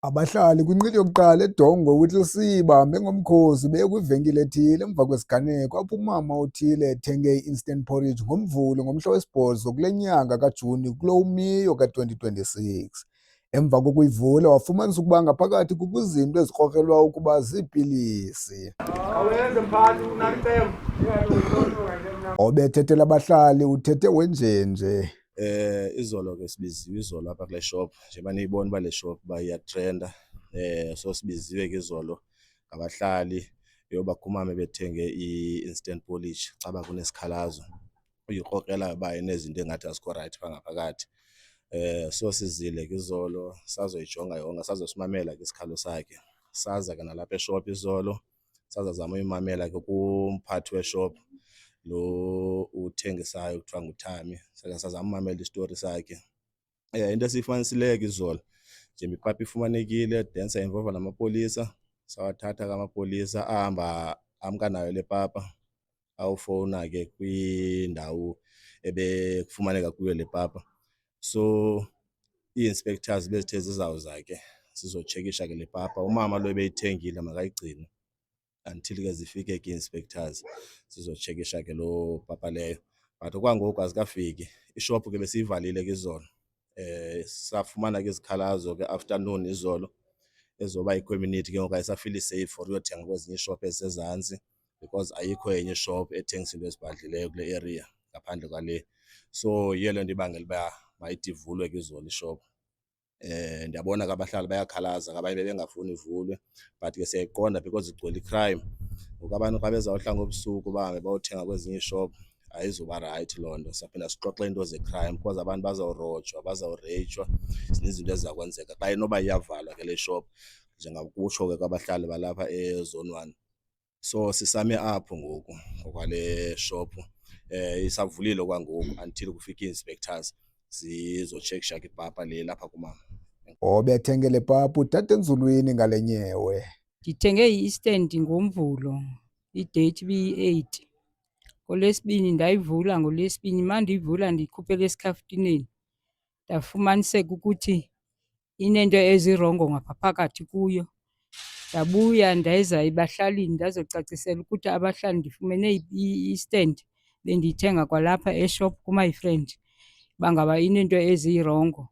Abahlali kwincili yokuqala eDongo uTlesiba bengomkhosi beye kwivenkile ethile emva kwesiganeko apho umama othile ethenge i-instant porridge ngoMvulo ngomhla wesi-8 kule nyanga kaJuni kulo uMiyo ka-2026. Emva kokuyivula wafumanisa ukuba ngaphakathi kukho izinto ezikrokrelwa ukuba ziipilisi. Obethethela abahlali uthethe wenjenje. Izolo ke sibiziwe izolo apha kule shop njengoba niyibona uba le shop uba iyatrenda. So sibiziwe ke izolo ngabahlali yoba kumama bethenge i-instant porridge caba kunesikhalazo uyikrokrela uba inezinto engathi azikho rayithi phaa ngaphakathi. So sizile ke izolo sazoyijonga yonke, sazosimamela ke isikhalo sakhe. Saza ke nalapha eshop izolo sazama uyimamela ke kumphathi weshop lo uthengisayo kuthiwa nguThami, sazama umamela isitori sakhe. Into esiyifumanisileyo ke izolo njengoba ipapa ifumanekile then sa-involva namapolisa, sawathatha ke amapolisa ahamba amka nayo le papa awufowuna ke kwindawo ebekufumaneka kuyo le papa. So ii-inspectors bezithe zizawuza ke zizotshekisha ke le papa. Umama lo ebeyithengile makayigcine until ke zifike ke ii-inspectors zizotshekisha ke loo papa leyo, but okwangoku azikafiki. Ishophu ke besiyivalile ke izolo. Safumana ke izikhalazo ke afternoon izolo ezoba i-community ke ngoku ayisafili safe for uyothenga kwezinye iishophu ezisezantsi because ayikho enye ishop ethengisa into ezibhadlileyo kule area ngaphandle kwale. So yiyo le nto ibangela uba mayithi ivulwe ke izolo ishophu. Ndiyabona ke abahlali bayakhalaza ke abanye bebengafuni ivulwe but ke siyayiqonda because igcwele i-crime. Ngoku abantu xa bezawuhlanga ngobusuku bahambe bayothenga kwezinye iishophu ayizuba rayithi loo nto. Saphinda sixoxe into ze-crime because abantu bazawurojwa, bazawureyitshwa, zininzi izinto eziza kwenzeka xa inoba iyavalwa ke le shop njengakutsho ke kwabahlali balapha eZone 1. So sisame apho ngoku ngokwale shop. Isavulile okwangoku until kufike ii-inspectors zizotshekisha ke ipapa le lapha kumama. Obethenge le papa utata enzulwini ngale nyewe. Ndithenge i-instant ngoMvulo, idate ibiyi-8. NgoLwesibini ndayivula, ngoLwesibini uma ndiyivula ndiyikhuphela esikhaftineni ndafumaniseka ukuthi ineento ezirongo ngaphakathi kuyo. Ndabuya ndeza ebahlalini ndazocacisela ukuthi abahlali ndifumene i-instant bendiyithenga kwalapha eshop ku-my friend uba ngaba ineento ezirongo.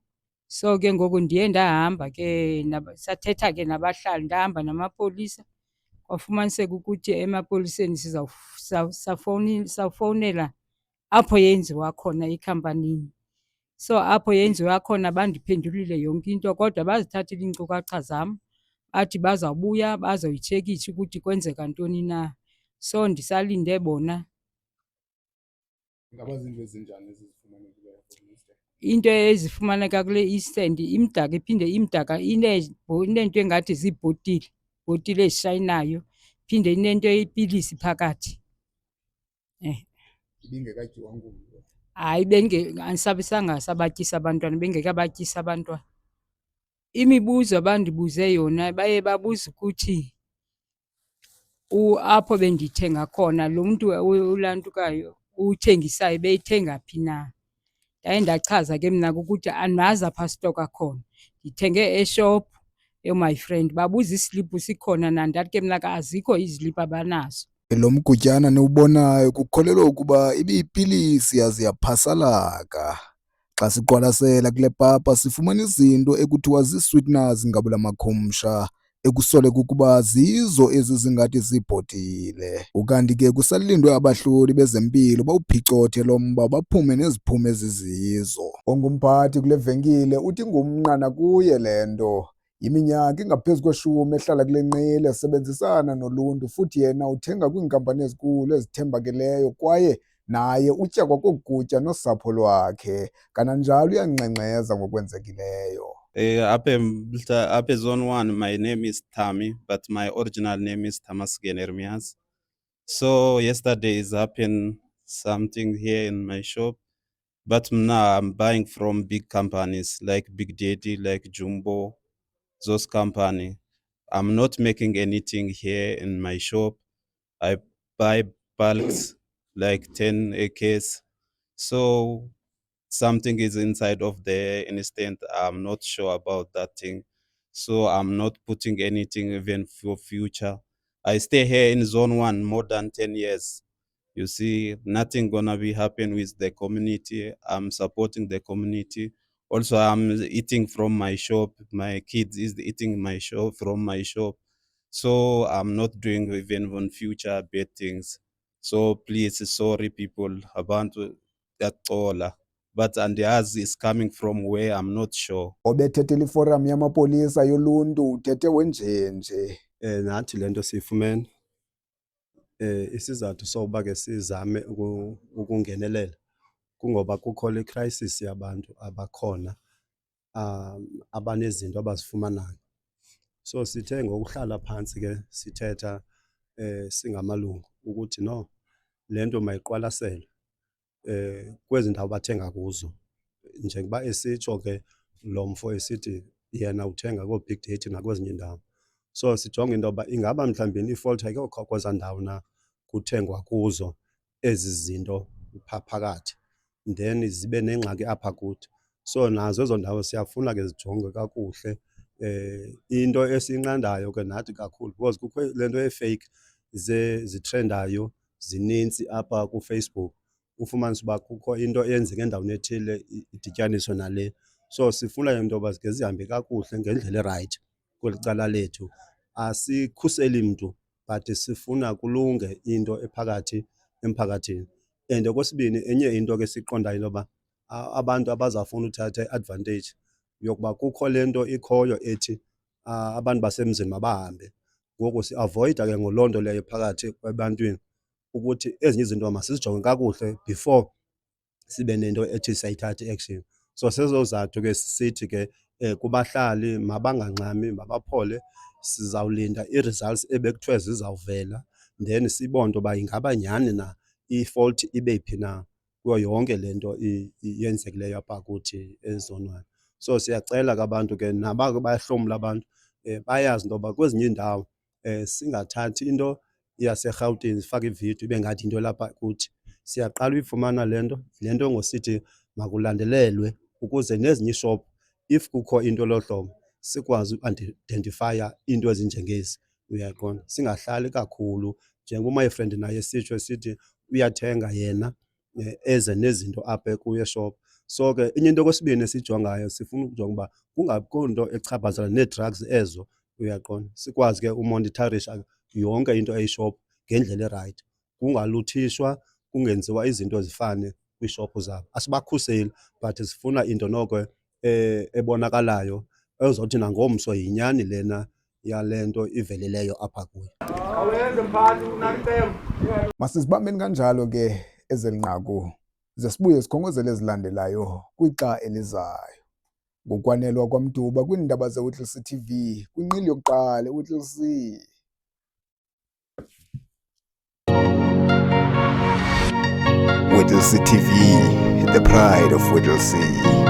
So ke ngoku ndiye ndahamba ke sathetha ke nabahlali, ndahamba namapolisa kwafumaniseka ukuthi emapoliseni sawufowunela apho yenziwa khona ekhampanini. So apho yenziwa khona bandiphendulile yonke into kodwa bazithathile iinkcukacha zam bathi bazawubuya bazoyitshekisha ukuthi kwenzeka ntoni na. So ndisalinde bona. Ingaba zinto ezinjani ezifumanekileyo? Into ezifumaneka kule instant imdaka, iphinde imdaka ineento engathi ziibhotile, ibhotile ezishayinayo, iphinde inento yepilisi phakathi. Ibingekatyiwa ngumntu? Hayi, andisabisanga sabatyisa abantwana, bengekabatyisi abantwana. Imibuzo abandibuze yona baye babuze ukuthi apho bendithenga khona lo mntu ulantukayo uthengisayo beyithenga phi na. Ndaye ndachaza ke mna ukuthi andazi apha sitoka khona, ndithenge eshop my friend. Babuza isliphu sikhona na, ndathi ke mna azikho iziliphu abanazo. Lo mgutyana niwubonayo kukholelwa ukuba ibiyipilisi yaze yaphasalaka. Xa siqwalasela kule papa sifumana izinto ekuthiwa zii-sweeteners ngabula makhumsha ekusoleka ukuba zizo ezi zingathi ziibhotile. Ukanti ke kusalindwe abahloli bezempilo bawuphicothe lo mba baphume neziphumo ezizizo. Ongumphathi kule venkile uthi ngumnqana kuye le nto. Yiminyaka engaphezu kweshumi ehlala kule nqila esebenzisana noluntu futhi yena uthenga kwiinkampani ezinkulu ezithembakeleyo kwaye naye utya kwakoku kutya nosapho lwakhe. Kananjalo uyangxengxeza ngokwenzekileyo. Apha eZone 1, my name is Thami, but my original name is Thamasigen Ermias. So yesterday is happened something here in my shop, but now I'm buying from big companies like Big Daddy, like Jumbo, those company. I'm not making anything here in my shop. I buy bulks like 10 AKs. So something is inside of the instant. I'm not sure about that thing. So I'm not putting anything even for future. I stay here in zone 1 more than 10 years. You see, nothing gonna be happen with the community. I'm supporting the community. Also, I'm eating from my shop. My kids is eating my shop from my shop. So I'm not doing even on future bad things. So please, sorry people about that all. But and the others is coming from where I'm not sure. Obethethela iforam yamapolisa yoluntu uthethe wenjenje. Nathi lento siyifumene isizathu sokuba ke sizame ukungenelela kungoba kukho le crisis yabantu abakhona abanezinto abazifumanayo. So sithe ngokuhlala phansi ke sithetha singamalungu ukuthi no lento mayiqwalaselwe kwezi ndawo bathenga kuzo, njengoba esitsho ke lo mfo esithi yena uthenga ko Big Data nakwezinye indawo. So sijonga into yoba ingaba mhlawumbi ifault ayikho kwezaa ndawo na kuthengwa kuzo ezi zinto phakathi, then zibe nengxaki apha kuthi. So nazo ezo ndawo siyafuna ke zijongwe kakuhle. Into esiyinqandayo ke nathi kakhulu because kukho le nto ye-fake zithrendayo zinintsi apha kuFacebook, ufumanise uba kukho into eyenzeka endaweni ethile idityaniswe nale. So sifuna into yoba zike zihambe kakuhle ngendlela erayithi kweli cala lethu. Asikhuseli mntu but sifuna kulunge into emphakathini. And okwesibini, enye into ke siqondayo into yoba abantu abazafuna uthatha i-advantage yokuba kukho le nto ikhoyo ethi abantu basemzini mabahambe. Ngoku siavoyida ke ngoloo nto leyo phakathi ebantwini ukuthi ezinye izinto masizijonge kakuhle before sibe nento ethi siyayithatha i-action. So sezozathu ke sithi ke kubahlali mabangangxami, mabaphole. Sizawulinda ii-results ebekuthiwe zizawuvela, then sibone into yoba ingaba nyhani na i-fault ibe phi na kuyo yonke le nto yenzekileyo apha kuthi ezone 1. So siyacela ke abantu ke naba bayahlomla abantu bayazi into yoba kwezinye iindawo singathathi into yaseRhawutini sifake ividiyo ibe ngathi into lapha kuthi. Siyaqala uyifumana le nto ngosithi makulandelelwe ukuze nezinye iishophu if kukho into elo hlobo sikwazi uidentifaya into ezinjengezi, uyaqonda. Singahlali kakhulu njengoba my friend naye esitsho esithi uyathenga yena eze nezinto apha kuye eshop. So ke enye into okwesibini esijongayo sifuna ukujonga uba kungabikho nto echaphazela nee-drugs ezo, uyaqonda. Sikwazi ke umonitharisha yonke into eyishophu ngendlela erayithi, kungaluthishwa, kungenziwa izinto zifane kwiishophu zabo. Asibakhuseli but sifuna into noko ebonakalayo ezothi nangomso yinyani lena yale nto ivelileyo apha kuyo. Masizibambeni kanjalo ke ezeli nqaku ze sibuye sikhongozele ezilandelayo kwixa elizayo. Ngokwanelwa kwamtuba kwiindaba ze-Whittlesea TV kwinqili yokuqala eWhittlesea. Whittlesea TV, the pride of Whittlesea.